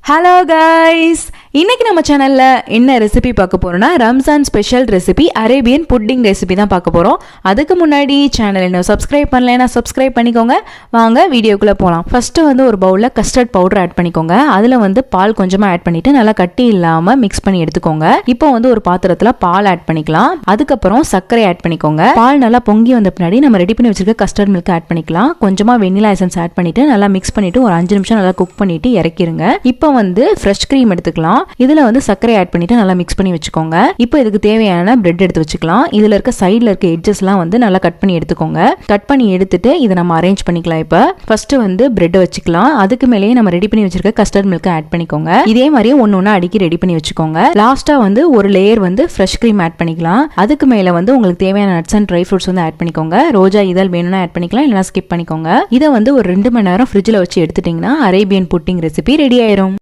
Hello guys, இன்னைக்கு நம்ம சேனல்ல என்ன ரெசிபி பார்க்க போறோம்னா Ramzan special recipe Arabian pudding recipe தான் பார்க்க போறோம். அதுக்கு முன்னாடி சேனல் என்ன சப்ஸ்கிரைப் பண்ணலைன்னா சப்ஸ்கிரைப் பண்ணிக்கோங்க. வாங்க வீடியோக்குள்ள போகலாம். ஃபர்ஸ்ட் ஒரு பவுல்ல கஸ்டர்ட் பவுடர் ஆட் பண்ணிக்கோங்க. அதுல பால் கொஞ்சமா ஆட் பண்ணிட்டு நல்லா கட்டி இல்லாம மிக்ஸ் பண்ணி எடுத்துக்கோங்க. இப்போ ஒரு பாத்திரத்துல பால் ஆட் பண்ணிக்கலாம். அதுக்கப்புறம் சர்க்கரை ஆட் பண்ணிக்கோங்க. பால் நல்லா பொங்கி வந்த பின்னாடி நம்ம ரெடி பண்ணி வச்சிருக்க கஸ்டர்ட் மில்க் ஆட் பண்ணிக்கலாம். கொஞ்சமா வெண்ணிலா எசன்ஸ் ஆட் பண்ணிட்டு நல்லா மிக்ஸ் பண்ணிட்டு ஒரு 5 நிமிஷம் நல்லா குக் பண்ணிட்டு இறக்கிருங்க. இப்போ ஃப்ரெஷ் கிரீம் எடுத்துக்கலாம். இதுல சர்க்கரை ஆட் பண்ணிட்டு நல்லா மிக்ஸ் பண்ணி வச்சுக்கோங்க. இப்போ இதுக்கு தேவையான பிரெட் எடுத்து வச்சுக்கலாம். இதுல இருக்க சைடுல இருக்க எட்ஜஸ் எல்லாம் நல்லா கட் பண்ணி எடுத்துக்கோங்க. கட் பண்ணி எடுத்துட்டு இதை நம்ம அரேஞ்ச் பண்ணிக்கலாம். இப்போ ஃபர்ஸ்ட் பிரெட் வச்சுக்கலாம். அதுக்கு மேலேயே நம்ம ரெடி பண்ணி வச்சிருக்க கஸ்டர்ட் மில்க் ஆட் பண்ணிக்கோங்க. இதே மாதிரியே ஒன்னு அடுக்கி ரெடி பண்ணி வச்சுக்கோங்க. லாஸ்டா ஒரு லேயர் ஃப்ரெஷ் கிரீம் ஆட் பண்ணிக்கலாம். அதுக்கு மேல உங்களுக்கு தேவையான nuts and dry fruits add பண்ணிக்கோங்க. ரோஜா இதழ் வேணும்னா ஆட் பண்ணிக்கலாம், இல்லைனா ஸ்கிப் பண்ணிக்கோங்க. இதை ஒரு 2 மணி நேரம் ஃப்ரிட்ஜ்ல வச்சு எடுத்துட்டீங்கன்னா அரேபியன் புட்டிங் ரெசிபி ரெடி ஆயிரும்.